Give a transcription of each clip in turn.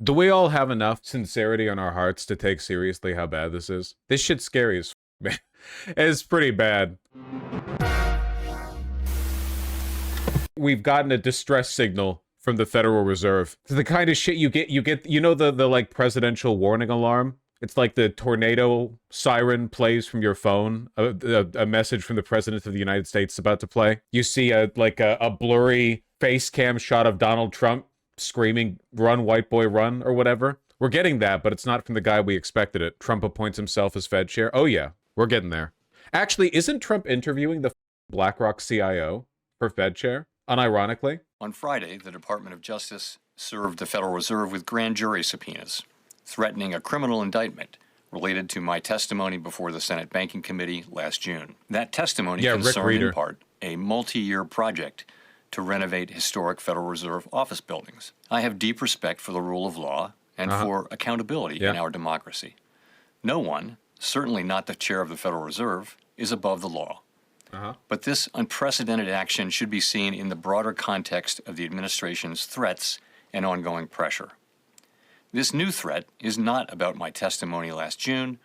Do we all have enough sincerity in our hearts to take seriously how bad this is? This shit's scary as man. It's pretty bad. We've gotten a distress signal from the Federal Reserve. It's the kind of shit you get, you know, the like presidential warning alarm? It's like the tornado siren plays from your phone, a message from the President of the United States is about to play. You see a blurry face cam shot of Donald Trump screaming, "Run, white boy, run," or whatever. We're getting that, but it's not from the guy we expected it. Trump appoints himself as Fed chair. Oh yeah, we're getting there. Actually, isn't Trump interviewing the BlackRock CIO for Fed chair? Unironically. On Friday, the Department of Justice served the Federal Reserve with grand jury subpoenas, threatening a criminal indictment related to my testimony before the Senate Banking Committee last June. That testimony concerned, in part, a multi-year project to renovate historic Federal Reserve office buildings. I have deep respect for the rule of law and for accountability in our democracy. No one, certainly not the chair of the Federal Reserve, is above the law. But this unprecedented action should be seen in the broader context of the administration's threats and ongoing pressure. This new threat is not about my testimony last June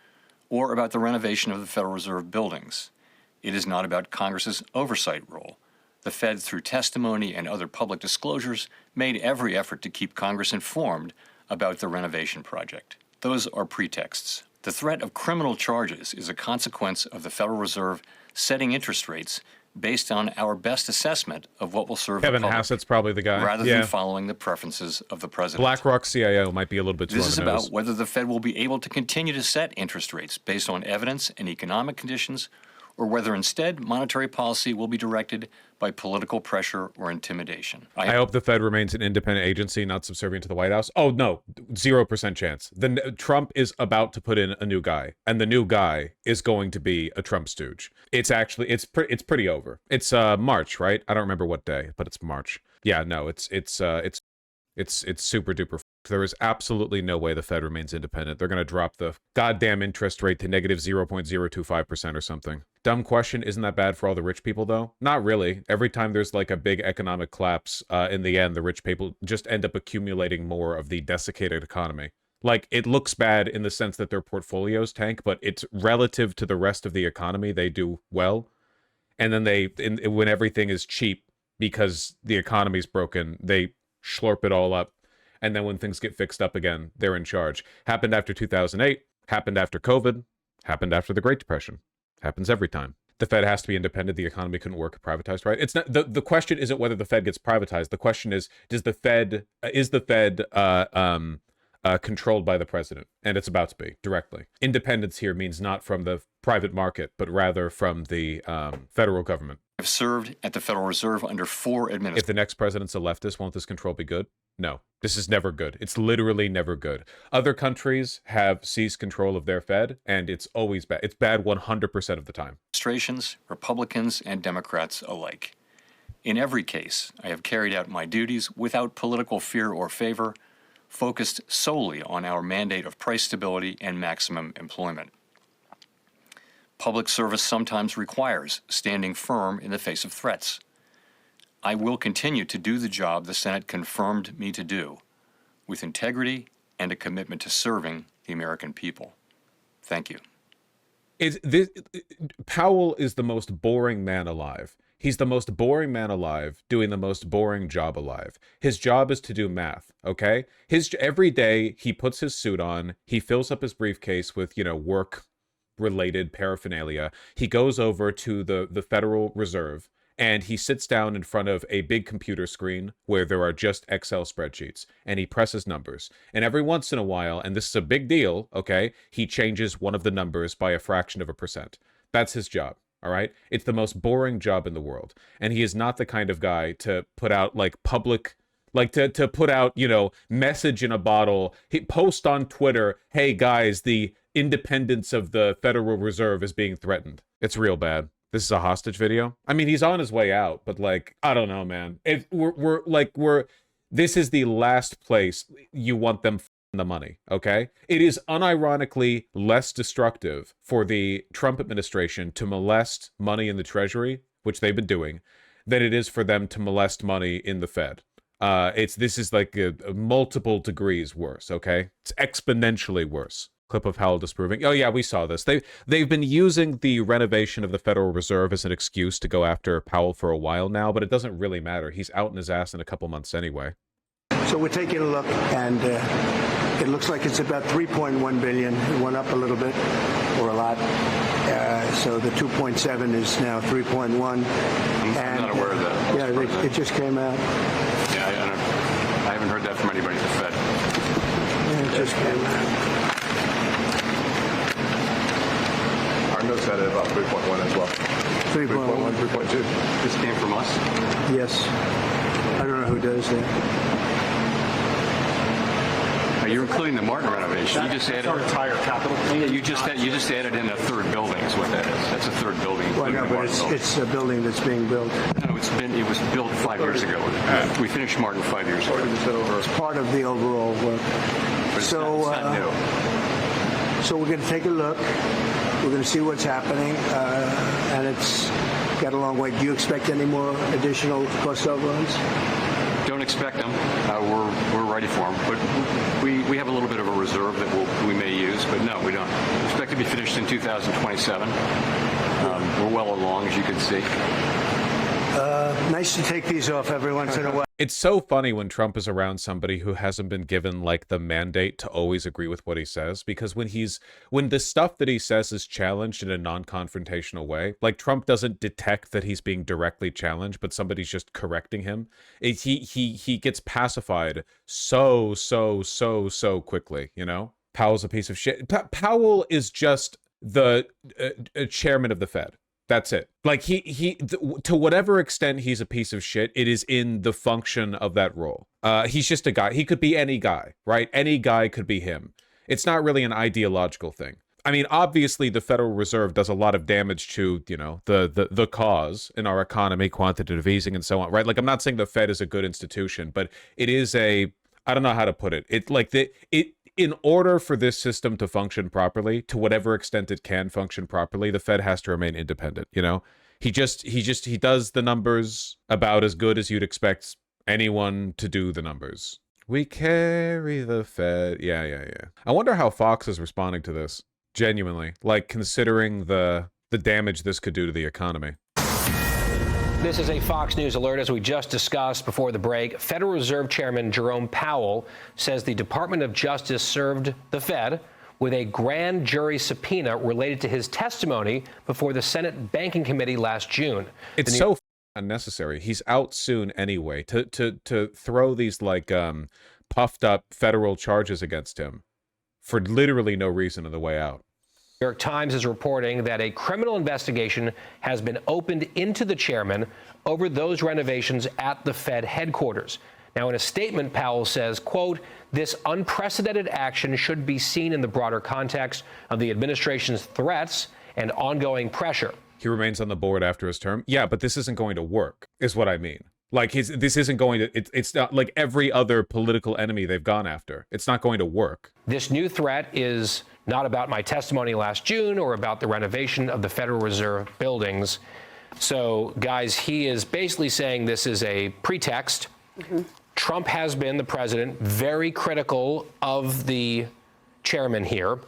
or about the renovation of the Federal Reserve buildings. It is not about Congress's oversight role. The Fed, through testimony and other public disclosures, made every effort to keep Congress informed about the renovation project. Those are pretexts. The threat of criminal charges is a consequence of the Federal Reserve setting interest rates based on our best assessment of what will serve Kevin the public, Hassett's probably the guy, rather than following the preferences of the president. BlackRock CIO might be a little bit too on the This is nose. about whether the Fed will be able to continue to set interest rates based on evidence and economic conditions, or whether instead monetary policy will be directed by political pressure or intimidation. I hope the Fed remains an independent agency, not subservient to the White House. Oh no, 0% chance. Trump is about to put in a new guy, and the new guy is going to be a Trump stooge. It's actually it's pretty over. It's March, right? I don't remember what day, but it's March. Yeah, no, it's super duper. There is absolutely no way the Fed remains independent. They're going to drop the goddamn interest rate to negative 0.025% or something. Dumb question. Isn't that bad for all the rich people, though? Not really. Every time there's like a big economic collapse, in the end, the rich people just end up accumulating more of the desiccated economy. Like, it looks bad in the sense that their portfolios tank, but it's relative to the rest of the economy, they do well. And then when everything is cheap because the economy's broken, they slurp it all up. And then when things get fixed up again, they're in charge. Happened after 2008, happened after COVID, happened after the Great Depression. Happens every time. The Fed has to be independent. The economy couldn't work privatized, right? It's not the question isn't whether the Fed gets privatized. The question is the Fed controlled by the president? And it's about to be directly. Independence here means not from the private market, but rather from the federal government. I've served at the Federal Reserve under 4 administrations. If the next president's a leftist, won't this control be good? No, this is never good. It's literally never good. Other countries have seized control of their Fed, and it's always bad. It's bad 100% of the time. Administrations, Republicans and Democrats alike. In every case, I have carried out my duties without political fear or favor, focused solely on our mandate of price stability and maximum employment. Public service sometimes requires standing firm in the face of threats. I will continue to do the job the Senate confirmed me to do, with integrity and a commitment to serving the American people. Thank you. Powell is the most boring man alive. He's the most boring man alive doing the most boring job alive. His job is to do math, okay? Every day he puts his suit on, he fills up his briefcase with, work-related paraphernalia. He goes over to the Federal Reserve, and he sits down in front of a big computer screen where there are just Excel spreadsheets, and he presses numbers. And every once in a while, and this is a big deal, okay, he changes one of the numbers by a fraction of a percent. That's his job, all right? It's the most boring job in the world. And he is not the kind of guy to put out, to put out, message in a bottle, post on Twitter, hey guys, the independence of the Federal Reserve is being threatened. It's real bad. This is a hostage video. I mean, he's on his way out, but I don't know, man. This is the last place you want them the money, okay? It is unironically less destructive for the Trump administration to molest money in the Treasury, which they've been doing, than it is for them to molest money in the Fed. This is like a multiple degrees worse. Okay, it's exponentially worse. Clip of Howell disproving. Oh yeah, we saw this. They've been using the renovation of the Federal Reserve as an excuse to go after Powell for a while now, but it doesn't really matter. He's out in his ass in a couple months anyway. So we're taking a look, and it looks like it's about 3.1 billion. It went up a little bit, or a lot. So the 2.7 is now 3.1. I'm not aware of that. Yeah, it just came out. Yeah, I haven't heard that from anybody at the Fed. Yeah, it just came out. Our notes had it about 3.1 as well. 3.1, 3.2. This came from us? Yes. I don't know who does that. You're including the Martin renovation. You just added our entire capital. Yeah, you just added in a third building is what that is. That's a third building. Well, no, but it's a building that's being built. No, it was built 5 years ago. We finished Martin 5 years ago. It's part of the overall work. But it's not new. So we're going to take a look. We're going to see what's happening, and it's got a long way. Do you expect any more additional cost overruns? Don't expect them. We're ready for them. But we have a little bit of a reserve that we may use. But no, we don't. We expect to be finished in 2027. We're well along, as you can see. Nice to take these off every once in a while. It's so funny when Trump is around somebody who hasn't been given like the mandate to always agree with what he says, because when the stuff that he says is challenged in a non-confrontational way, like Trump doesn't detect that he's being directly challenged, but somebody's just correcting him. He gets pacified so quickly, you know? Powell's a piece of shit. Powell is just the chairman of the Fed. That's it. Like to whatever extent he's a piece of shit, it is in the function of that role. He's just a guy. He could be any guy, right? Any guy could be him. It's not really an ideological thing. I mean, obviously the Federal Reserve does a lot of damage to, you know, the cause in our economy, quantitative easing and so on, right? Like, I'm not saying the Fed is a good institution, but it is I don't know how to put it. In order for this system to function properly, to whatever extent it can function properly, the Fed has to remain independent, you know? He does the numbers about as good as you'd expect anyone to do the numbers. We carry the Fed. Yeah. I wonder how Fox is responding to this, genuinely, like considering the damage this could do to the economy. This is a Fox News alert. As we just discussed before the break, Federal Reserve Chairman Jerome Powell says the Department of Justice served the Fed with a grand jury subpoena related to his testimony before the Senate Banking Committee last June. It's so unnecessary. He's out soon anyway. To throw these like puffed up federal charges against him for literally no reason on the way out. New York Times is reporting that a criminal investigation has been opened into the chairman over those renovations at the Fed headquarters. Now, in a statement, Powell says, quote, "This unprecedented action should be seen in the broader context of the administration's threats and ongoing pressure." He remains on the board after his term. Yeah, but this isn't going to work, is what I mean. Like, this isn't going to, it's not like every other political enemy they've gone after. It's not going to work. This new threat is not about my testimony last June or about the renovation of the Federal Reserve buildings. So, guys, he is basically saying this is a pretext. Mm-hmm. Trump has been, the president, very critical of the chairman here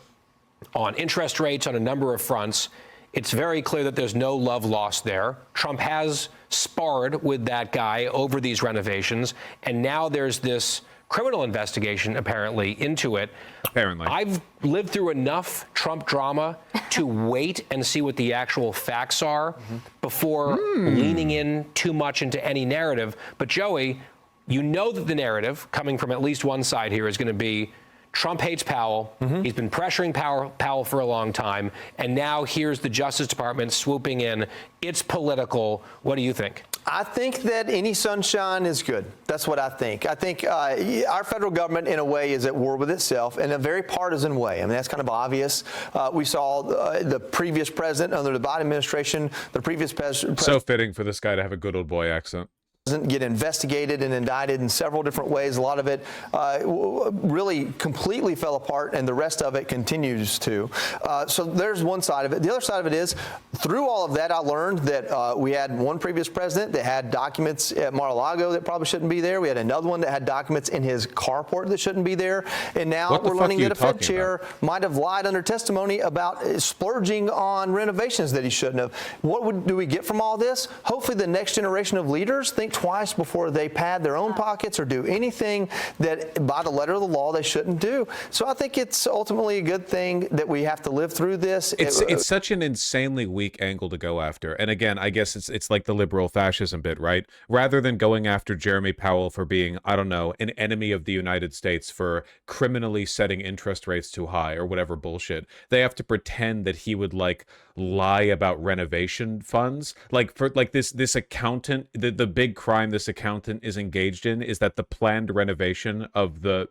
on interest rates on a number of fronts. It's very clear that there's no love lost there. Trump has sparred with that guy over these renovations, and now there's this criminal investigation, apparently, into it. Apparently. I've lived through enough Trump drama to wait and see what the actual facts are before leaning in too much into any narrative. But, Joey, you know that the narrative, coming from at least one side here, is going to be Trump hates Powell. He's been pressuring Powell for a long time. And now here's the Justice Department swooping in. It's political. What do you think? I think that any sunshine is good. That's what I think. I think our federal government, in a way, is at war with itself in a very partisan way. I mean, that's kind of obvious. We saw the previous president under the Biden administration, the previous president. So fitting for this guy to have a good old boy accent. get investigated and indicted in several different ways. A lot of it really completely fell apart, and the rest of it continues to. So there's one side of it. The other side of it is, through all of that, I learned that we had one previous president that had documents at Mar-a-Lago that probably shouldn't be there. We had another one that had documents in his carport that shouldn't be there. And now we're learning that a Fed chair might have lied under testimony about splurging on renovations that he shouldn't have. What do we get from all this? Hopefully the next generation of leaders think twice before they pad their own pockets or do anything that by the letter of the law they shouldn't do. So I think it's ultimately a good thing that we have to live through this. It's such an insanely weak angle to go after. And again, I guess it's like the liberal fascism bit, right? Rather than going after Jeremy Powell for being, I don't know, an enemy of the United States for criminally setting interest rates too high or whatever bullshit, they have to pretend that he would like lie about renovation funds. Like for like this accountant, the big crime this accountant is engaged in is that the planned renovation of the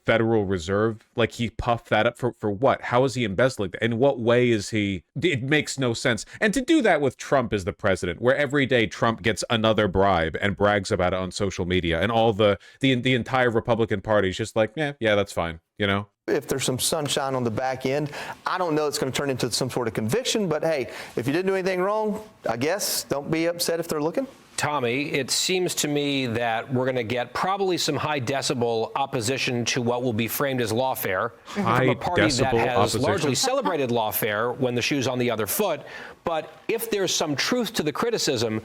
Federal Reserve, like he puffed that up for what? How is he embezzling? In what way is he? It makes no sense. And to do that with Trump as the president, where every day Trump gets another bribe and brags about it on social media, and all the entire Republican Party is just like, yeah, that's fine, you know? If there's some sunshine on the back end, I don't know it's going to turn into some sort of conviction, but hey, if you didn't do anything wrong, I guess don't be upset if they're looking. Tommy, it seems to me that we're going to get probably some high decibel opposition to what will be framed as lawfare from a party that has largely celebrated lawfare when the shoe's on the other foot. But if there's some truth to the criticism,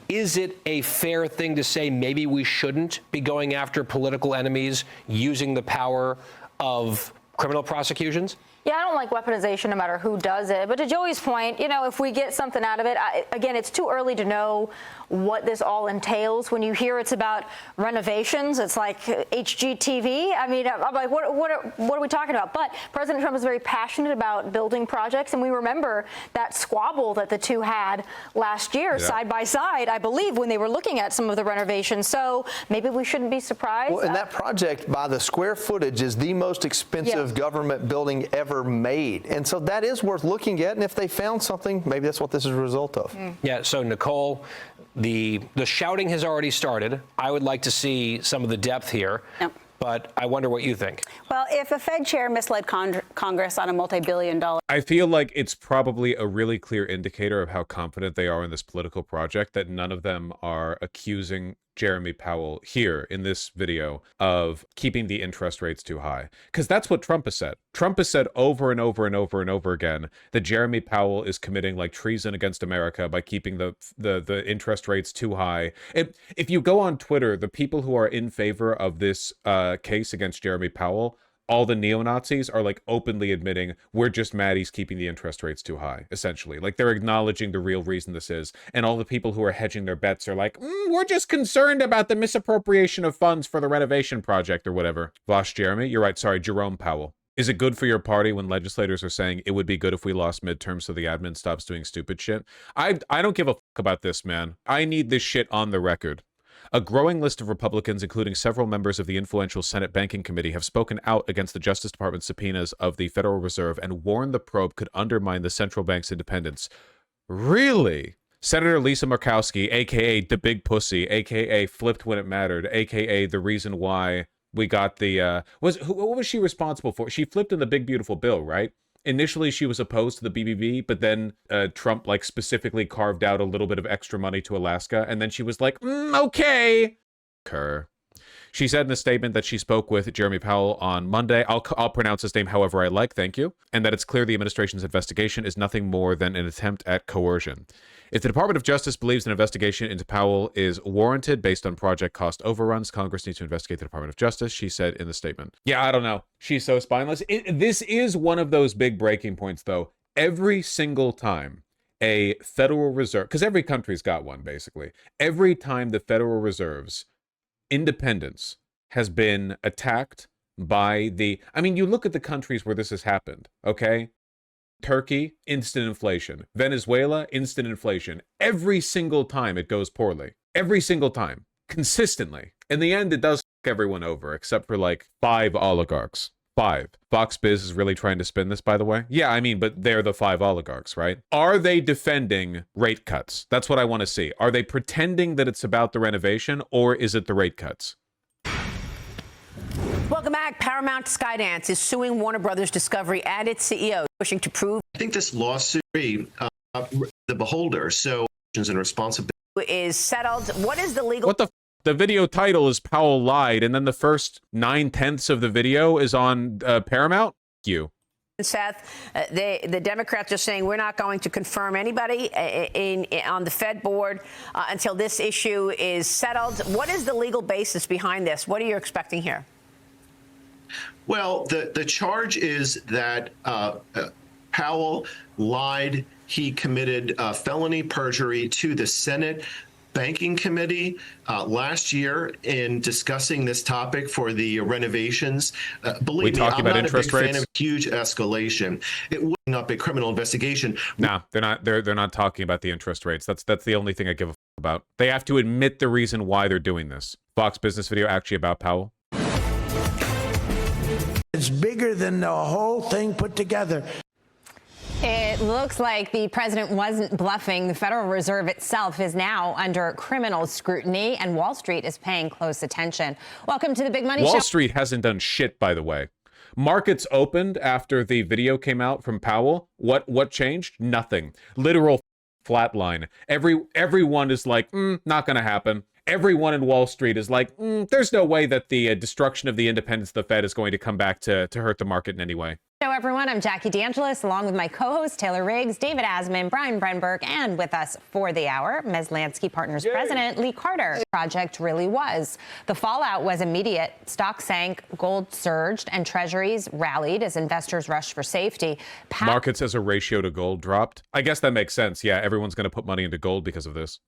is it a fair thing to say maybe we shouldn't be going after political enemies using the power of criminal prosecutions? Yeah, I don't like weaponization no matter who does it. But to Joey's point, you know, if we get something out of it, again, it's too early to know what this all entails. When you hear it's about renovations, it's like HGTV. I mean, I'm like, what are we talking about? But President Trump is very passionate about building projects. And we remember that squabble that the two had last year, side by side, I believe, when they were looking at some of the renovations. So maybe we shouldn't be surprised. Well, and that project, by the square footage, is the most expensive government building ever made. And so that is worth looking at. And if they found something, maybe that's what this is a result of. Yeah. So, Nicole, the shouting has already started. I would like to see some of the depth here. Yep. But I wonder what you think. Well, if a Fed chair misled Congress on a multi-billion-dollar... I feel like it's probably a really clear indicator of how confident they are in this political project that none of them are accusing Jeremy Powell here in this video of keeping the interest rates too high. Because that's what Trump has said. Trump has said over and over and over and over again that Jeremy Powell is committing like treason against America by keeping the interest rates too high. If you go on Twitter, the people who are in favor of this case against Jeremy Powell, all the neo-Nazis are like openly admitting we're just mad he's keeping the interest rates too high, essentially. Like they're acknowledging the real reason this is. And all the people who are hedging their bets are like, we're just concerned about the misappropriation of funds for the renovation project or whatever. Lost Jeremy? You're right. Sorry, Jerome Powell. Is it good for your party when legislators are saying it would be good if we lost midterms so the admin stops doing stupid shit? I don't give a fuck about this, man. I need this shit on the record. A growing list of Republicans, including several members of the influential Senate Banking Committee, have spoken out against the Justice Department's subpoenas of the Federal Reserve and warned the probe could undermine the central bank's independence. Really? Senator Lisa Murkowski, a.k.a. the Big Pussy, a.k.a. flipped when it mattered, a.k.a. the reason why we got the... what was she responsible for? She flipped in the Big Beautiful Bill, right? Initially, she was opposed to the BBB, but then Trump like specifically carved out a little bit of extra money to Alaska, and then she was like, okay. She said in a statement that she spoke with Jeremy Powell on Monday. I'll pronounce his name however I like, thank you. And that it's clear the administration's investigation is nothing more than an attempt at coercion. If the Department of Justice believes an investigation into Powell is warranted based on project cost overruns, Congress needs to investigate the Department of Justice, she said in the statement. Yeah, I don't know. She's so spineless. This is one of those big breaking points, though. Every single time a Federal Reserve, because every country's got one, basically. Every time the Federal Reserve's independence has been attacked by the... I mean, you look at the countries where this has happened, okay? Turkey, instant inflation. Venezuela, instant inflation. Every single time it goes poorly. Every single time. Consistently. In the end, it does f*** everyone over, except for like 5 oligarchs. 5. Fox Biz is really trying to spin this, by the way. Yeah, I mean, but they're the 5 oligarchs, right? Are they defending rate cuts? That's what I want to see. Are they pretending that it's about the renovation, or is it the rate cuts? Welcome back. Paramount Skydance is suing Warner Brothers Discovery and its CEO, pushing to prove I think this lawsuit, the beholder, so and responsibility is settled. What is the legal? What the video title is Powell lied, and then the first 9/10 of the video is on Paramount? You. Seth, the Democrats are saying we're not going to confirm anybody on the Fed board until this issue is settled. What is the legal basis behind this? What are you expecting here? Well, the charge is that Powell lied. He committed felony perjury to the Senate Banking Committee last year in discussing this topic for the renovations. Believe me, I'm not a big fan of huge escalation. It would up a criminal investigation. Nah, they're not. They're not talking about the interest rates. That's the only thing I give a about. They have to admit the reason why they're doing this. Fox Business video actually about Powell. It's bigger than the whole thing put together. It looks like the president wasn't bluffing. The Federal Reserve itself is now under criminal scrutiny, and Wall Street is paying close attention. Welcome to the Big Money Show. Wall Street hasn't done shit, by the way. Markets opened after the video came out from Powell. What changed? Nothing. Literal flatline. Everyone is like, not going to happen. Everyone in Wall Street is like, there's no way that the destruction of the independence of the Fed is going to come back to hurt the market in any way. Hello, everyone. I'm Jackie DeAngelis, along with my co-host Taylor Riggs, David Asman, Brian Brenberg, and with us for the hour, Ms. Lansky Partners President Lee Carter. The project really was. The fallout was immediate. Stocks sank, gold surged, and treasuries rallied as investors rushed for safety. Markets as a ratio to gold dropped. I guess that makes sense. Yeah, everyone's going to put money into gold because of this.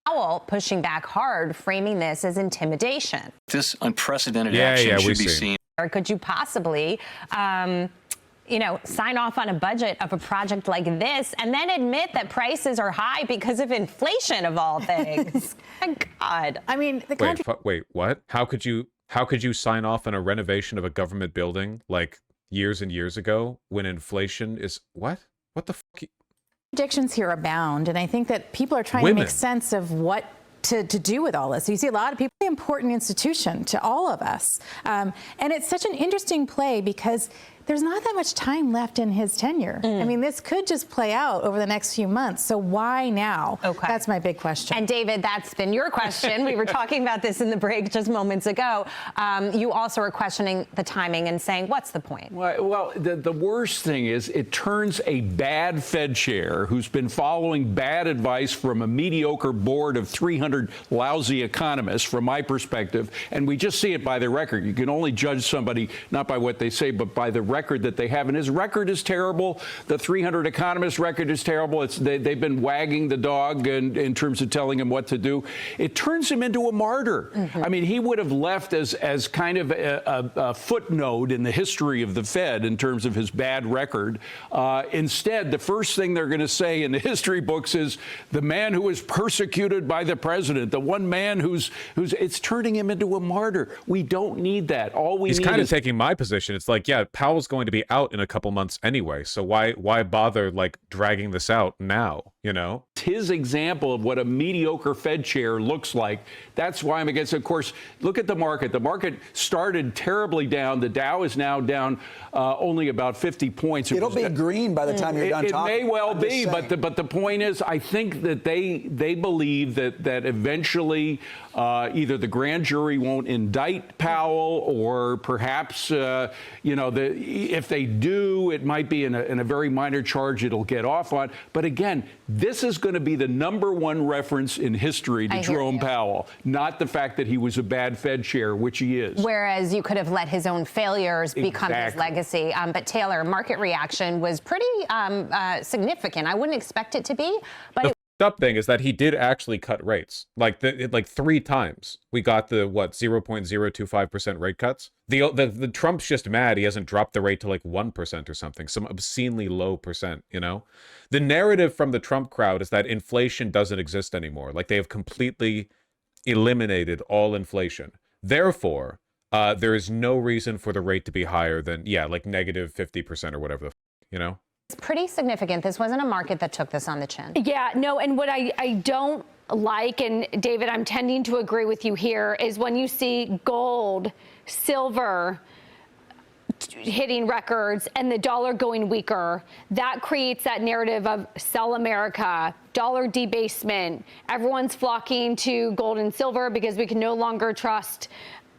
Powell pushing back hard, framing this as intimidation. This unprecedented action should be seen. Or could you possibly, sign off on a budget of a project like this and then admit that prices are high because of inflation, of all things? My God. I mean, wait, what? How could you sign off on a renovation of a government building like years and years ago when inflation is what? What the fuck? Contradictions here abound, and I think that people are trying to make sense of what to do with all this. So you see a lot of people, important institution to all of us. And it's such an interesting play because there's not that much time left in his tenure. I mean, this could just play out over the next few months. So why now? Okay. That's my big question. And David, that's been your question. We were talking about this in the break just moments ago. You also are questioning the timing and saying, what's the point? Well, the worst thing is it turns a bad Fed chair who's been following bad advice from a mediocre board of 300 lousy economists, from my perspective, and we just see it by their record. You can only judge somebody not by what they say, but by the record that they have, and his record is terrible. The 300 economists' record is terrible. They've been wagging the dog in terms of telling him what to do. It turns him into a martyr. I mean, he would have left as kind of a footnote in the history of the Fed in terms of his bad record. Instead, the first thing they're going to say in the history books is the man who was persecuted by the president, the one man who's it's turning him into a martyr. We don't need that. All we need is... He's kind of taking my position. It's like, yeah, Powell's going to be out in a couple months anyway, so why bother like dragging this out now, His example of what a mediocre Fed chair looks like. That's why I'm against it. Of course, look at the market. The market started terribly down. The Dow is now down only about 50 points. It'll be green by the time you're done talking. It may well be, but the point is, I think that they believe that eventually either the grand jury won't indict Powell, or perhaps if they do, it might be in a very minor charge it'll get off on. But again, this is going to be the #1 reference in history to Jerome Powell, not the fact that he was a bad Fed chair, which he is. Whereas you could have let his own failures become his legacy. But Taylor, market reaction was pretty significant. I wouldn't expect it to be, but The up thing is that he did actually cut rates like 3 times. We got the 0.025% rate cuts. The Trump's just mad he hasn't dropped the rate to like 1% or something, some obscenely low percent. The narrative from the Trump crowd is that inflation doesn't exist anymore. Like they have completely eliminated all inflation. Therefore, there is no reason for the rate to be higher than, like negative 50% or whatever, you know? It's pretty significant. This wasn't a market that took this on the chin. Yeah, no, and what I don't like, and David, I'm tending to agree with you here, is when you see gold, silver hitting records and the dollar going weaker, that creates that narrative of sell America, dollar debasement. Everyone's flocking to gold and silver because we can no longer trust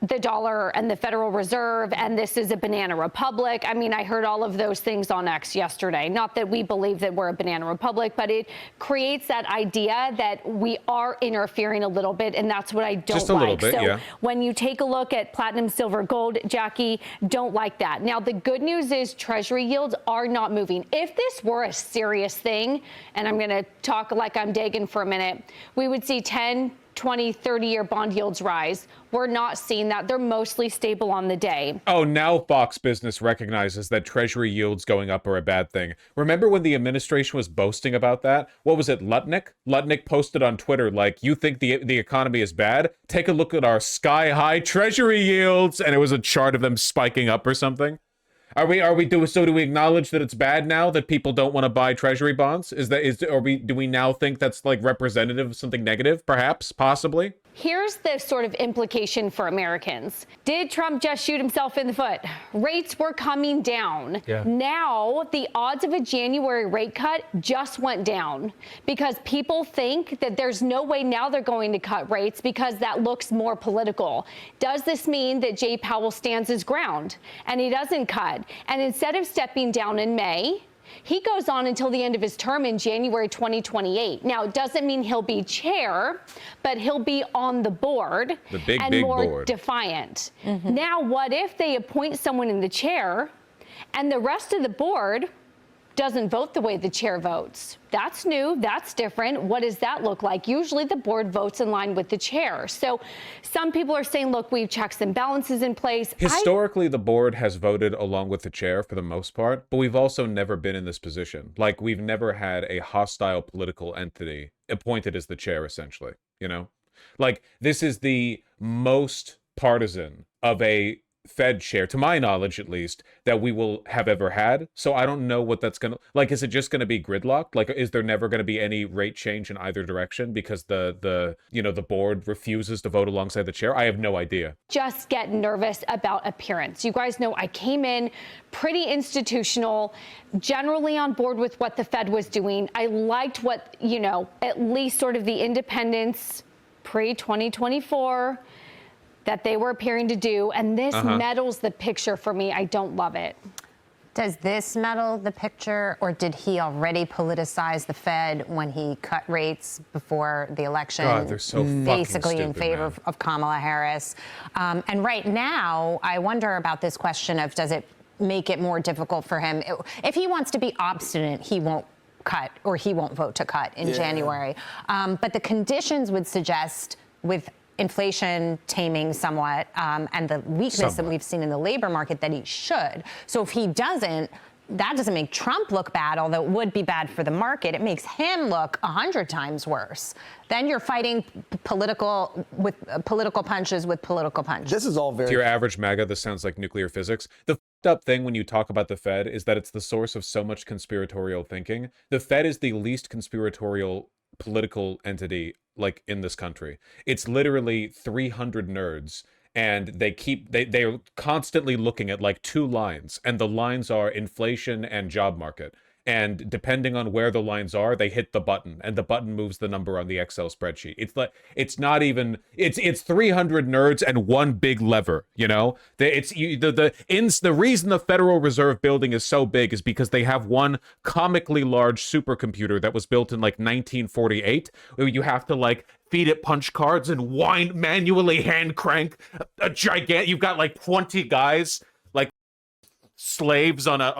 the dollar and the Federal Reserve, and this is a banana republic. I mean, I heard all of those things on X yesterday. Not that we believe that we're a banana republic, but it creates that idea that we are interfering a little bit, and that's what I don't like. Just a little bit, so yeah. when you take a look at platinum, silver, gold, Jackie, don't like that. Now, the good news is Treasury yields are not moving. If this were a serious thing, and I'm going to talk like I'm Dagan for a minute, we would see 10, 20, 30-year bond yields rise. We're not seeing that. They're mostly stable on the day. Oh, now Fox Business recognizes that Treasury yields going up are a bad thing. Remember when the administration was boasting about that? What was it, Lutnick? Lutnick posted on Twitter, like, you think the economy is bad? Take a look at our sky-high Treasury yields. And it was a chart of them spiking up or something. Do we acknowledge that it's bad now that people don't want to buy Treasury bonds? Do we now think that's like representative of something negative, perhaps, possibly? Here's the sort of implication for Americans. Did Trump just shoot himself in the foot? Rates were coming down. Yeah. Now, the odds of a January rate cut just went down because people think that there's no way now they're going to cut rates because that looks more political. Does this mean that Jay Powell stands his ground and he doesn't cut? And instead of stepping down in May, he goes on until the end of his term in January 2028. Now, it doesn't mean he'll be chair, but he'll be on the board big more board. Defiant. Now, what if they appoint someone in the chair and the rest of the board doesn't vote the way the chair votes? That's new. That's different. What does that look like? Usually the board votes in line with the chair. So some people are saying, look, we've checks and balances in place. Historically, the board has voted along with the chair for the most part, but we've also never been in this position. Like, we've never had a hostile political entity appointed as the chair, essentially, you know? Like, this is the most partisan of a Fed chair, to my knowledge at least, that we will have ever had. So I don't know what that's gonna like. Is it just gonna be gridlocked? Like, is there never gonna be any rate change in either direction because the board refuses to vote alongside the chair? I have no idea. Just get nervous about appearance. You guys know I came in pretty institutional, generally on board with what the Fed was doing. I liked what, at least sort of the independents pre-2024 that they were appearing to do, and this meddles the picture for me. I don't love it. Does this meddle the picture, or did he already politicize the Fed when he cut rates before the election? God, they're so basically fucking in stupid, favor of Kamala Harris. And right now, I wonder about this question of, does it make it more difficult for him? If he wants to be obstinate, he won't cut, or he won't vote to cut in January. But the conditions would suggest, with inflation taming somewhat, and the weakness that we've seen in the labor market, that he should. So if he doesn't, that doesn't make Trump look bad, although it would be bad for the market. It makes him look 100 times worse. Then you're fighting political punches with political punches. This is all very... To your average MAGA, this sounds like nuclear physics. The f***ed up thing when you talk about the Fed is that it's the source of so much conspiratorial thinking. The Fed is the least conspiratorial political entity like in this country. It's literally 300 nerds, and they're constantly looking at like two lines, and the lines are inflation and job market. And depending on where the lines are, they hit the button, and the button moves the number on the Excel spreadsheet. It's 300 nerds and one big lever, you know? The reason the Federal Reserve building is so big is because they have one comically large supercomputer that was built in like 1948, where you have to like feed it punch cards and manually hand crank a gigantic, you've got like 20 guys slaves on a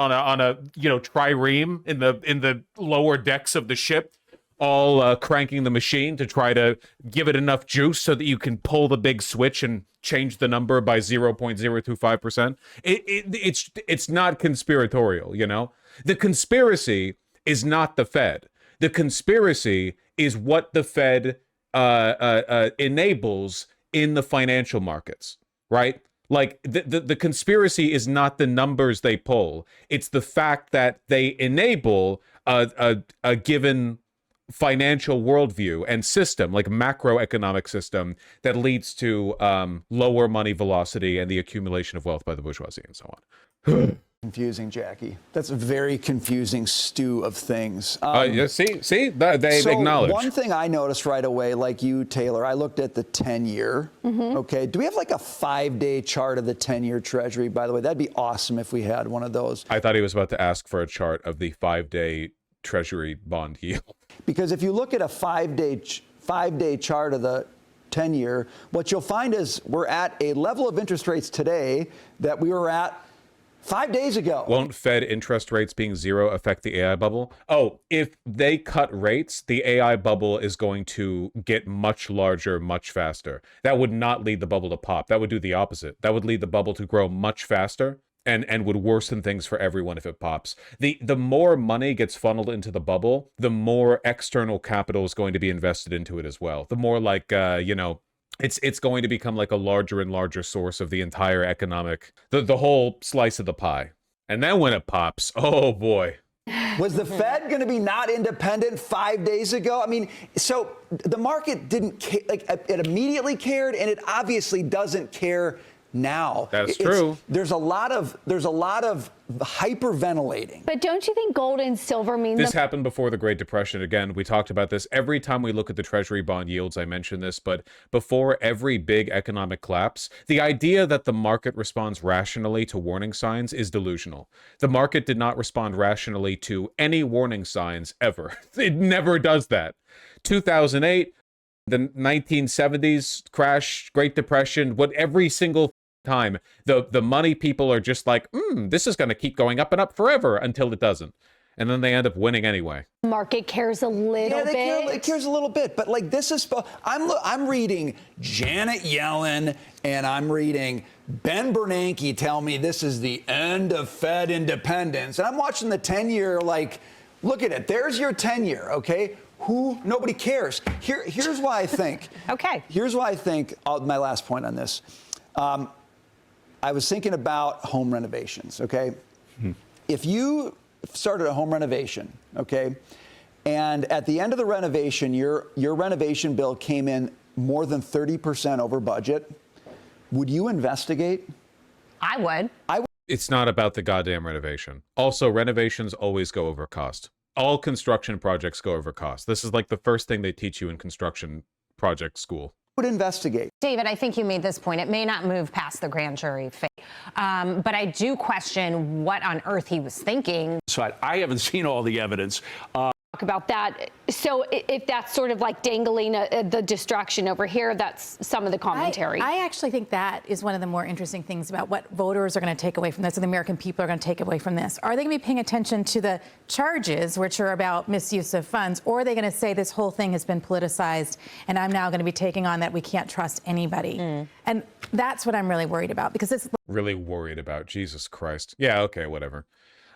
trireme in the lower decks of the ship, all cranking the machine to try to give it enough juice so that you can pull the big switch and change the number by 0.025%. It's not conspiratorial, you know? The conspiracy is not the Fed. The conspiracy is what the Fed enables in the financial markets, right? Like the conspiracy is not the numbers they pull. It's the fact that they enable a given financial worldview and system, like macroeconomic system, that leads to lower money velocity and the accumulation of wealth by the bourgeoisie and so on. Confusing, Jackie. That's a very confusing stew of things. Yeah, see, they acknowledge. One thing I noticed right away, like you, Taylor, I looked at the 10-year. Okay, do we have like a 5-day chart of the 10-year Treasury? By the way, that'd be awesome if we had one of those. I thought he was about to ask for a chart of the 5-day Treasury bond yield. Because if you look at a 5-day chart of the 10-year, what you'll find is we're at a level of interest rates today that we were at 5 days ago. Won't Fed interest rates being zero affect the AI bubble? Oh, if they cut rates, the AI bubble is going to get much larger, much faster. That would not lead the bubble to pop. That would do the opposite. That would lead the bubble to grow much faster and would worsen things for everyone if it pops. The more money gets funneled into the bubble, the more external capital is going to be invested into it as well. The more like, it's going to become like a larger and larger source of the entire economic, the whole slice of the pie. And then when it pops, oh boy. Was the Fed going to be not independent 5 days ago? I mean, so the market didn't care, like it immediately cared, and it obviously doesn't care now. That's true. There's a lot of hyperventilating. But don't you think gold and silver mean this happened before the Great Depression? Again, we talked about this every time we look at the Treasury bond yields. I mention this, but before every big economic collapse, the idea that the market responds rationally to warning signs is delusional. The market did not respond rationally to any warning signs ever. It never does that. 2008, the 1970s crash, Great Depression, what every single time the money people are just like, this is going to keep going up and up forever until it doesn't, and then they end up winning anyway. Market cares a little bit. It cares a little bit, but like this is, I'm reading Janet Yellen and I'm reading Ben Bernanke tell me this is the end of Fed independence, and I'm watching the 10-year like, look at it, there's your 10-year, okay? Nobody cares. Here's why I think. Okay. Here's why I think. My last point on this. I was thinking about home renovations. Okay. If you started a home renovation, okay, and at the end of the renovation, your renovation bill came in more than 30% over budget, would you investigate? I would. It's not about the goddamn renovation. Also, renovations always go over cost. All construction projects go over cost. This is like the first thing they teach you in construction project school. Would investigate. David, I think you made this point. It may not move past the grand jury phase, but I do question what on earth he was thinking. So I haven't seen all the evidence. About that. So if that's sort of like dangling the distraction over here, that's some of the commentary. I actually think that is one of the more interesting things about what voters are going to take away from this, and the American people are going to take away from this. Are they going to be paying attention to the charges, which are about misuse of funds, or are they going to say this whole thing has been politicized and I'm now going to be taking on that we can't trust anybody? And that's what I'm really worried about, because it's really worried about. Jesus Christ. Yeah, okay, whatever.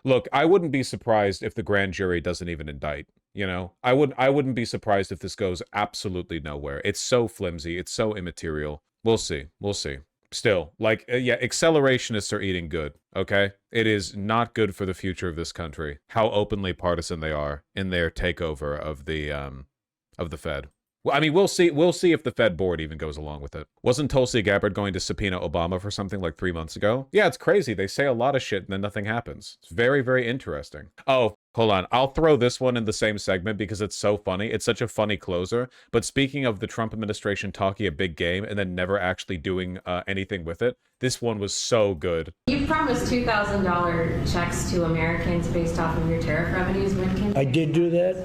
Look, I wouldn't be surprised if the grand jury doesn't even indict, you know? I wouldn't be surprised if this goes absolutely nowhere. It's so flimsy. It's so immaterial. We'll see. We'll see. Still, like, yeah, accelerationists are eating good, okay? It is not good for the future of this country, how openly partisan they are in their takeover of the Fed. Well, I mean, we'll see if the Fed board even goes along with it. Wasn't Tulsi Gabbard going to subpoena Obama for something like 3 months ago? Yeah, it's crazy. They say a lot of shit and then nothing happens. It's very, very interesting. Oh, hold on. I'll throw this one in the same segment because it's so funny. It's such a funny closer. But speaking of the Trump administration talking a big game and then never actually doing anything with it, this one was so good. You promised $2,000 checks to Americans based off of your tariff revenues. When can I did do that?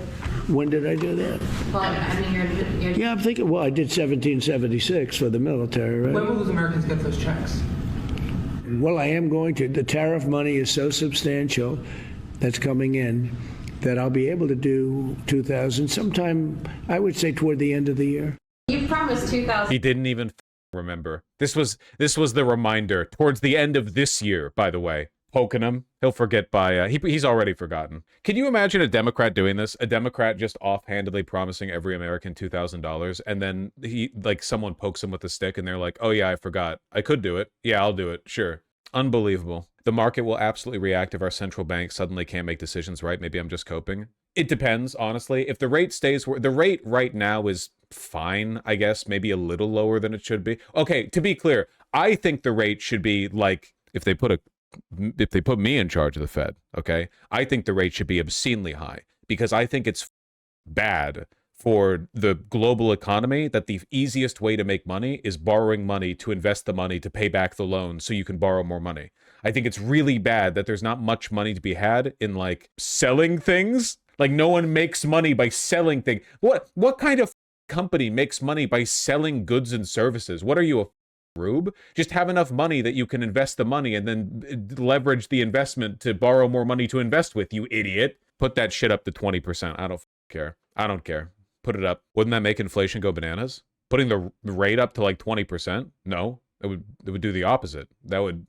When did I do that? Well, I mean, you're Yeah, I'm thinking, well, I did 1776 for the military, right? When will those Americans get those checks? Well, I am going to. The tariff money is so substantial that's coming in that I'll be able to do 2,000 sometime, I would say, toward the end of the year. You promised 2,000. He didn't even remember. This was the reminder towards the end of this year, by the way. poking him. He'll forget by he's already forgotten. Can you imagine a Democrat doing this? A Democrat just offhandedly promising every American $2,000, and then someone pokes him with a stick, and they're like, "Oh yeah, I forgot. I could do it. Yeah, I'll do it. Sure." Unbelievable. The market will absolutely react if our central bank suddenly can't make decisions right. Maybe I'm just coping. It depends, honestly. If the rate stays where the rate right now is fine, I guess, maybe a little lower than it should be. Okay, to be clear, I think the rate should be like if they put me in charge of the Fed, okay? I think the rate should be obscenely high because I think it's bad for the global economy that the easiest way to make money is borrowing money to invest the money to pay back the loan so you can borrow more money. I think it's really bad that there's not much money to be had in like selling things. Like no one makes money by selling things. What kind of company makes money by selling goods and services? What are you, a rube? Just have enough money that you can invest the money and then leverage the investment to borrow more money to invest with, you idiot. Put that shit up to 20%. I don't care. I don't care. Put it up. Wouldn't that make inflation go bananas? Putting the rate up to like 20%? No, it would do the opposite. That would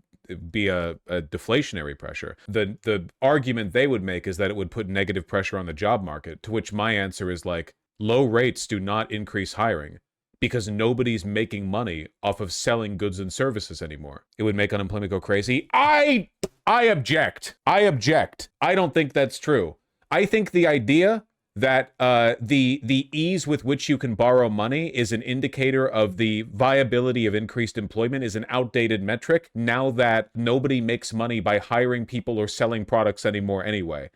be a deflationary pressure. The argument they would make is that it would put negative pressure on the job market, to which my answer is like, low rates do not increase hiring because nobody's making money off of selling goods and services anymore. It would make unemployment go crazy. I object. I object. I don't think that's true. I think the idea that the ease with which you can borrow money is an indicator of the viability of increased employment is an outdated metric now that nobody makes money by hiring people or selling products anymore anyway.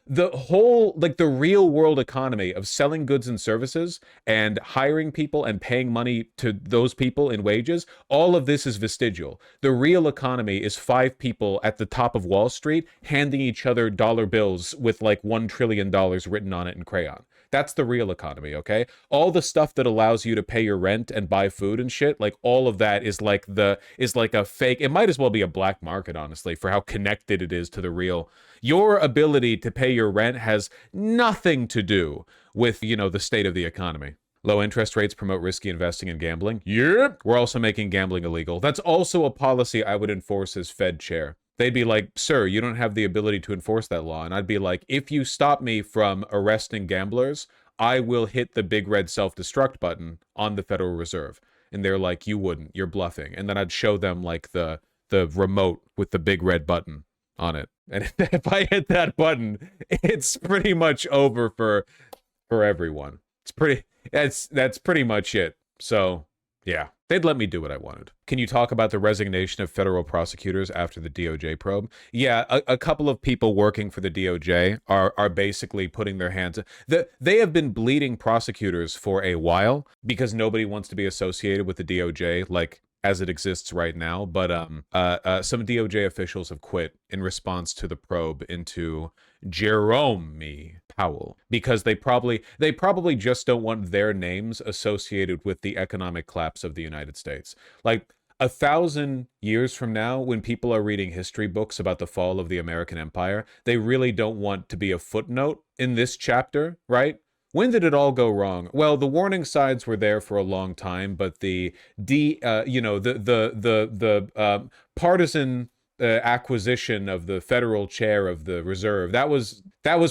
The whole, like the real world economy of selling goods and services and hiring people and paying money to those people in wages, all of this is vestigial. The real economy is 5 people at the top of Wall Street handing each other dollar bills with like $1 trillion written on it in crayon. That's the real economy, okay? All the stuff that allows you to pay your rent and buy food and shit, like all of that is like a fake. It might as well be a black market, honestly, for how connected it is to the real. Your ability to pay your rent has nothing to do with, the state of the economy. Low interest rates promote risky investing and gambling. Yep. We're also making gambling illegal. That's also a policy I would enforce as Fed chair. They'd be like, sir, you don't have the ability to enforce that law. And I'd be like, if you stop me from arresting gamblers, I will hit the big red self-destruct button on the Federal Reserve. And they're like, you wouldn't, you're bluffing. And then I'd show them like the remote with the big red button on it. And if I hit that button, it's pretty much over for everyone. That's pretty much it. So yeah, they'd let me do what I wanted. Can you talk about the resignation of federal prosecutors after the DOJ probe? Yeah, a couple of people working for the DOJ are basically putting their hands. They have been bleeding prosecutors for a while because nobody wants to be associated with the DOJ, like as it exists right now. But some DOJ officials have quit in response to the probe into Jerome Powell because they probably just don't want their names associated with the economic collapse of the United States. Like 1,000 years from now, when people are reading history books about the fall of the American empire, they really don't want to be a footnote in this chapter, right? When did it all go wrong? Well, the warning signs were there for a long time, but the partisan acquisition of the federal chair of the reserve, that was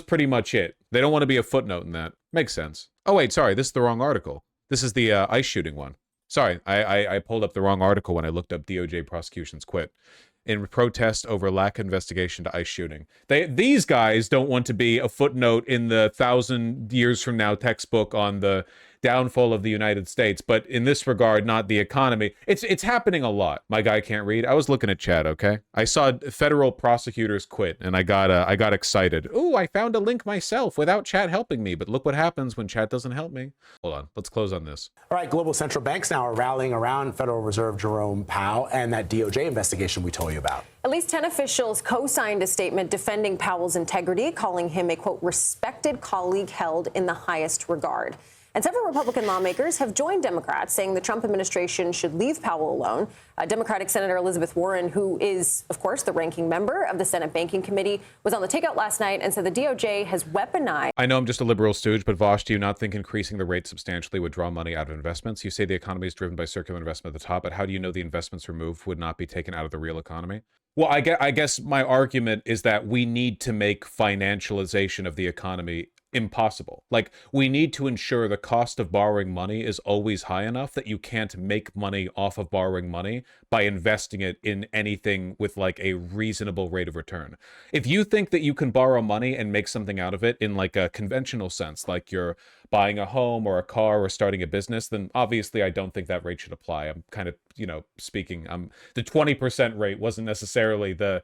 pretty much it. They don't want to be a footnote in that. Makes sense. Oh wait, sorry, this is the wrong article. This is the ICE shooting one. Sorry, I pulled up the wrong article when I looked up DOJ prosecutions quit in protest over lack of investigation to ICE shooting. These guys don't want to be a footnote in the 1,000 years from now textbook on the downfall of the United States, but in this regard, not the economy. It's happening a lot. My guy can't read. I was looking at chat, okay? I saw federal prosecutors quit, and I got excited. Ooh, I found a link myself without chat helping me, but look what happens when chat doesn't help me. Hold on, let's close on this. All right, global central banks now are rallying around Federal Reserve Jerome Powell and that DOJ investigation we told you about. At least 10 officials co-signed a statement defending Powell's integrity, calling him a, quote, respected colleague held in the highest regard. And several Republican lawmakers have joined Democrats, saying the Trump administration should leave Powell alone. Democratic Senator Elizabeth Warren, who is, of course, the ranking member of the Senate Banking Committee, was on the takeout last night and said the DOJ has weaponized. I know I'm just a liberal stooge, but Vosh, do you not think increasing the rate substantially would draw money out of investments? You say the economy is driven by circular investment at the top, but how do you know the investments removed would not be taken out of the real economy? Well, I guess my argument is that we need to make financialization of the economy impossible. Like, we need to ensure the cost of borrowing money is always high enough that you can't make money off of borrowing money by investing it in anything with like a reasonable rate of return. If you think that you can borrow money and make something out of it in like a conventional sense, like you're buying a home or a car or starting a business, then obviously I don't think that rate should apply. I'm kind of, speaking, the 20% rate wasn't necessarily the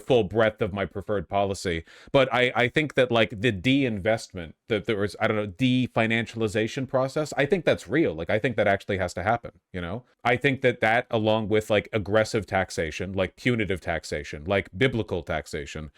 full breadth of my preferred policy. But I think that like the de-investment, there was, de-financialization process, I think that's real. Like, I think that actually has to happen, I think that along with like aggressive taxation, like punitive taxation, like biblical taxation,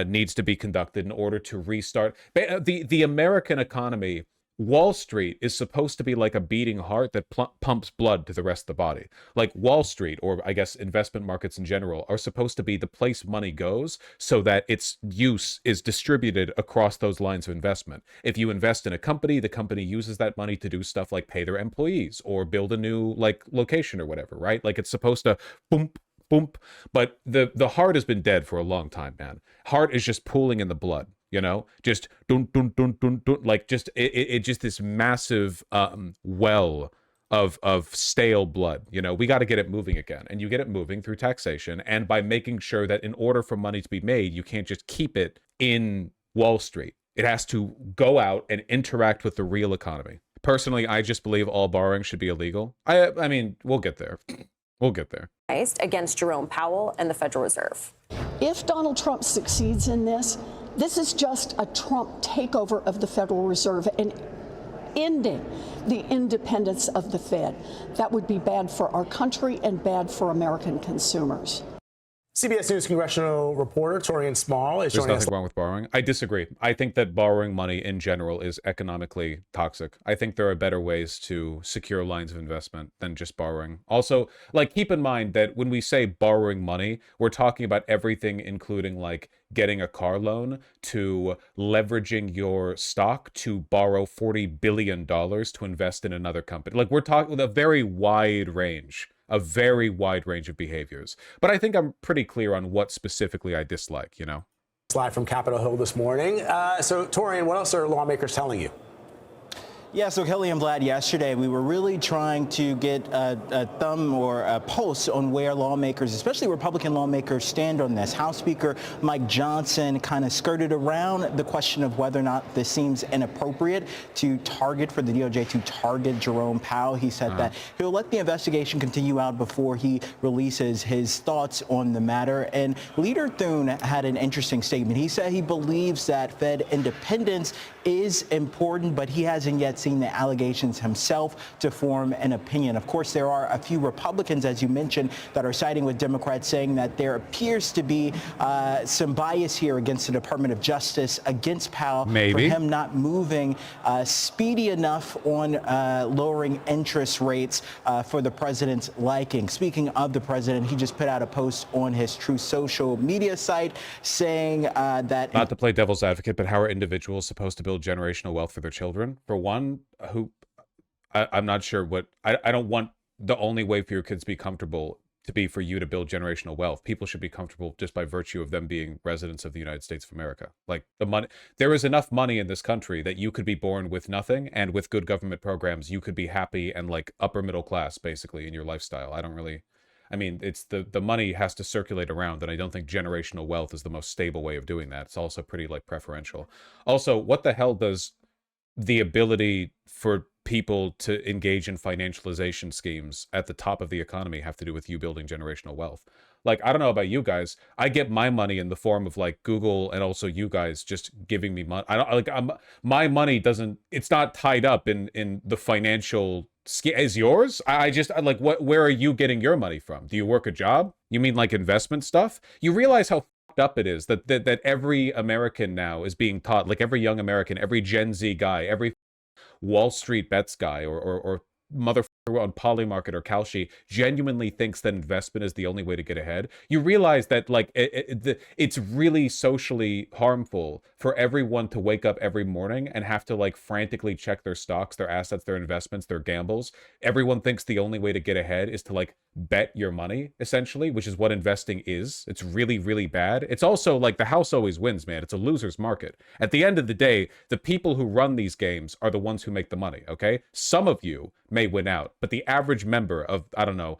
needs to be conducted in order to restart. The American economy, Wall Street is supposed to be like a beating heart that pumps blood to the rest of the body. Like Wall Street, or I guess investment markets in general, are supposed to be the place money goes so that its use is distributed across those lines of investment. If you invest in a company, the company uses that money to do stuff like pay their employees or build a new like location or whatever, right? Like, it's supposed to boom, boom. But the heart has been dead for a long time, man. Heart is just pooling in the blood. Just dun dun dun dun dun, like just it just this massive well of stale blood. We got to get it moving again, and you get it moving through taxation and by making sure that in order for money to be made, you can't just keep it in Wall Street. It has to go out and interact with the real economy. Personally, I just believe all borrowing should be illegal. I mean, we'll get there. We'll get there. Against Jerome Powell and the Federal Reserve. If Donald Trump succeeds in this is just a Trump takeover of the Federal Reserve and ending the independence of the Fed. That would be bad for our country and bad for American consumers. CBS News congressional reporter Torian Small is joining us. There's nothing wrong with borrowing. I disagree. I think that borrowing money in general is economically toxic. I think there are better ways to secure lines of investment than just borrowing. Also, like, keep in mind that when we say borrowing money, we're talking about everything, including like getting a car loan to leveraging your stock to borrow $40 billion to invest in another company. Like, we're talking with a very wide range of behaviors. But I think I'm pretty clear on what specifically I dislike, Slide from Capitol Hill this morning. So, Torian, what else are lawmakers telling you? Yeah, so Kelly and Vlad, yesterday we were really trying to get a thumb or a pulse on where lawmakers, especially Republican lawmakers, stand on this. House Speaker Mike Johnson kind of skirted around the question of whether or not this seems inappropriate to target, for the DOJ to target Jerome Powell. He said that he'll let the investigation continue out before he releases his thoughts on the matter. And Leader Thune had an interesting statement. He said he believes that Fed independence is important, but he hasn't yet seen the allegations himself to form an opinion. Of course, there are a few Republicans, as you mentioned, that are siding with Democrats, saying that there appears to be some bias here against the Department of Justice, against Powell, for him not moving speedy enough on lowering interest rates for the president's liking. Speaking of the president, he just put out a post on his Truth social media site saying that... Not to play devil's advocate, but how are individuals supposed to build generational wealth for their children? For one, I'm not sure what... I don't want the only way for your kids to be comfortable to be for you to build generational wealth. People should be comfortable just by virtue of them being residents of the United States of America. Like, the money, there is enough money in this country that you could be born with nothing, and with good government programs, you could be happy and like upper middle class basically in your lifestyle. It's the money has to circulate around, and I don't think generational wealth is the most stable way of doing that. It's also pretty like preferential. Also, what the hell does the ability for people to engage in financialization schemes at the top of the economy have to do with you building generational wealth? Like, I don't know about you guys. I get my money in the form of like Google, and also you guys just giving me money. My money doesn't, it's not tied up in the financial scheme. Is yours? I just like, where are you getting your money from? Do you work a job? You mean like investment stuff? You realize how up it is that every American now is being taught, like every young American, every Gen Z guy, every Wall Street Bets guy or motherfucker on Polymarket or Kalshi genuinely thinks that investment is the only way to get ahead, you realize that like it's really socially harmful for everyone to wake up every morning and have to like frantically check their stocks, their assets, their investments, their gambles. Everyone thinks the only way to get ahead is to like bet your money, essentially, which is what investing is. It's really, really bad. It's also like the house always wins, man. It's a loser's market. At the end of the day, the people who run these games are the ones who make the money, okay? Some of you may win out, but the average member of, I don't know,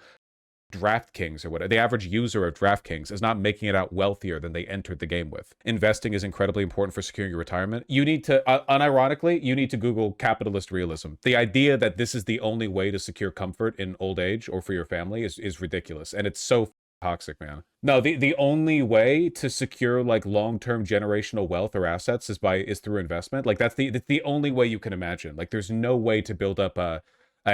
DraftKings or whatever, the average user of DraftKings is not making it out wealthier than they entered the game with. Investing is incredibly important for securing your retirement. You need to, unironically, you need to Google capitalist realism. The idea that this is the only way to secure comfort in old age or for your family is ridiculous. And it's so toxic, man. No, the only way to secure like long-term generational wealth or assets is through investment. Like that's the only way you can imagine. Like there's no way to build up a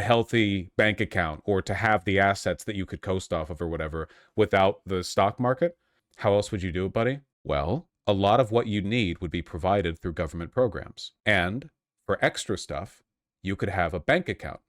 healthy bank account or to have the assets that you could coast off of or whatever without the stock market. How else would you do it, buddy? Well, a lot of what you need would be provided through government programs. And for extra stuff, you could have a bank account.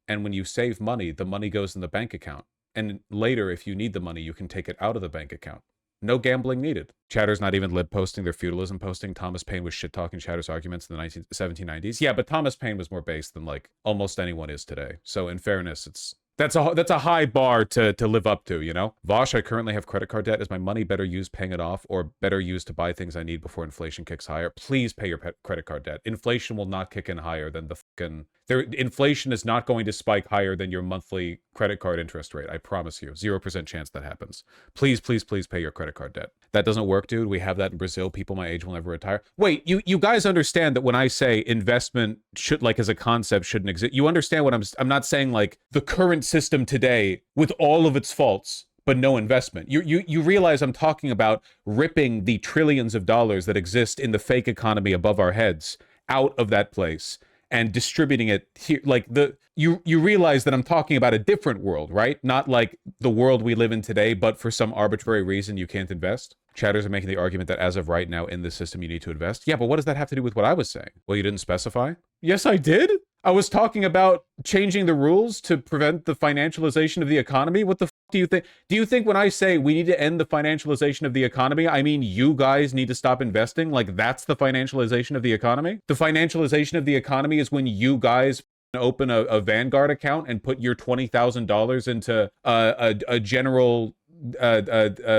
And when you save money, the money goes in the bank account. And later, if you need the money, you can take it out of the bank account. No gambling needed. Chatter's not even lib posting, their feudalism posting. Thomas Paine was shit-talking Chatter's arguments in the 1790s. Yeah, but Thomas Paine was more based than like almost anyone is today. So in fairness, that's a high bar to live up to, you know? Vosh, I currently have credit card debt. Is my money better used paying it off or better used to buy things I need before inflation kicks higher? Please pay your credit card debt. Inflation will not kick in higher than the fucking... Inflation is not going to spike higher than your monthly credit card interest rate. I promise you. 0% chance that happens. Please, please, please pay your credit card debt. That doesn't work, dude. We have that in Brazil. People my age will never retire. Wait, you guys understand that when I say investment should, like as a concept, shouldn't exist, you understand what I'm not saying like the current system today with all of its faults, but no investment. You realize I'm talking about ripping the trillions of dollars that exist in the fake economy above our heads out of that place and distributing it here. Like you realize that I'm talking about a different world, right? Not like the world we live in today, but for some arbitrary reason you can't invest. Chatters are making the argument that as of right now in this system you need to invest. Yeah, but what does that have to do with what I was saying? Well, you didn't specify? Yes, I did. I was talking about changing the rules to prevent the financialization of the economy. What the f do you think? Do you think when I say we need to end the financialization of the economy, I mean you guys need to stop investing? Like that's the financialization of the economy? The financialization of the economy is when you guys open a Vanguard account and put your $20,000 into a general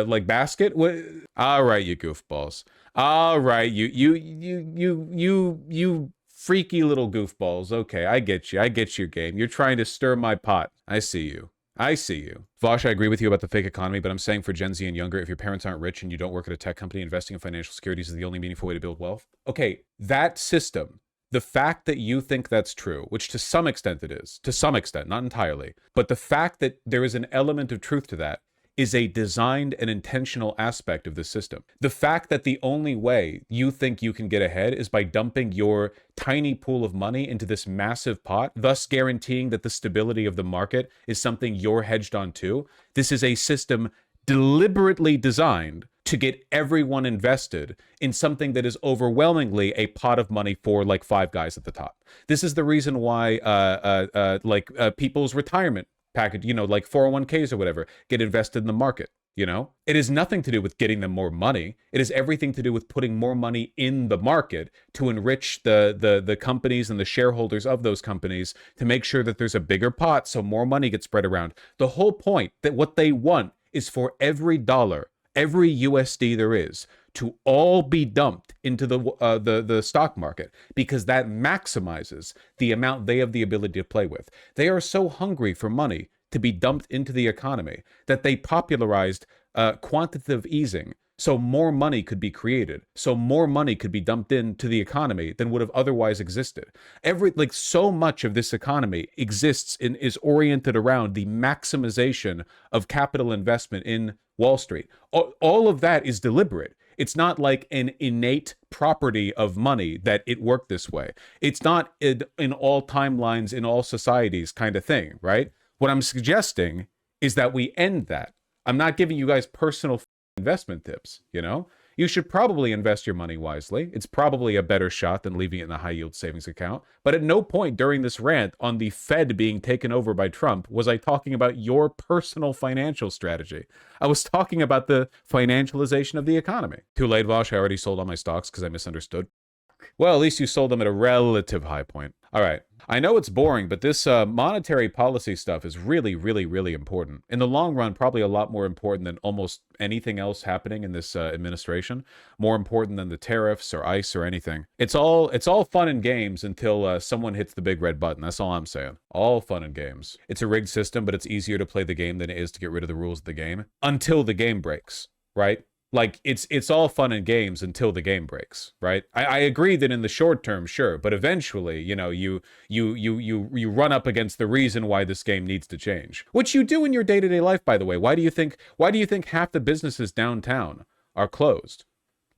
like basket. All right, you goofballs. All right, you freaky little goofballs. Okay, I get you. I get your game. You're trying to stir my pot. I see you. I see you. Vosh, I agree with you about the fake economy, but I'm saying for Gen Z and younger, if your parents aren't rich and you don't work at a tech company, investing in financial securities is the only meaningful way to build wealth. Okay, that system, the fact that you think that's true, which to some extent it is, to some extent, not entirely, but the fact that there is an element of truth to that is a designed and intentional aspect of the system. The fact that the only way you think you can get ahead is by dumping your tiny pool of money into this massive pot, thus guaranteeing that the stability of the market is something you're hedged on too. This is a system deliberately designed to get everyone invested in something that is overwhelmingly a pot of money for like five guys at the top. This is the reason why people's retirement package, you know, like 401ks or whatever, get invested in the market, you know? It has nothing to do with getting them more money. It has everything to do with putting more money in the market to enrich the companies and the shareholders of those companies to make sure that there's a bigger pot so more money gets spread around. The whole point that what they want is for every dollar, every USD there is, to all be dumped into the stock market because that maximizes the amount they have the ability to play with. They are so hungry for money to be dumped into the economy that they popularized quantitative easing so more money could be created, so more money could be dumped into the economy than would have otherwise existed. So much of this economy exists and is oriented around the maximization of capital investment in Wall Street. All of that is deliberate. It's not like an innate property of money that it worked this way. It's not in all timelines, in all societies kind of thing, right? What I'm suggesting is that we end that. I'm not giving you guys personal investment tips, you know? You should probably invest your money wisely. It's probably a better shot than leaving it in a high-yield savings account. But at no point during this rant on the Fed being taken over by Trump was I talking about your personal financial strategy. I was talking about the financialization of the economy. Too late, Vosh. I already sold all my stocks because I misunderstood. Well, at least you sold them at a relative high point. All right. I know it's boring, but this monetary policy stuff is really, really, really important. In the long run, probably a lot more important than almost anything else happening in this administration. More important than the tariffs or ICE or anything. It's all fun and games until someone hits the big red button. That's all I'm saying. All fun and games. It's a rigged system, but it's easier to play the game than it is to get rid of the rules of the game until the game breaks, right? Like, it's all fun and games until the game breaks, right? I agree that in the short term, sure, but eventually, you know, you run up against the reason why this game needs to change, which you do in your day-to-day life, by the way. Why do you think half the businesses downtown are closed?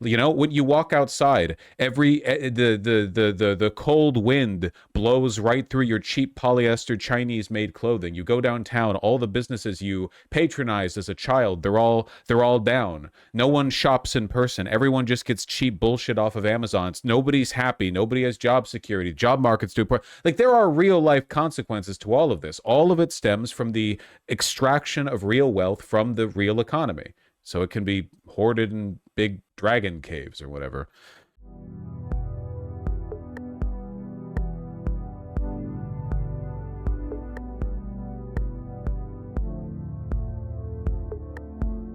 You know, when you walk outside, the cold wind blows right through your cheap polyester Chinese-made clothing. You go downtown, all the businesses you patronized as a child, they're all down. No one shops in person. Everyone just gets cheap bullshit off of Amazon. Nobody's happy. Nobody has job security. Job market's too poor. Like, there are real-life consequences to all of this. All of it stems from the extraction of real wealth from the real economy. So it can be hoarded in big dragon caves or whatever.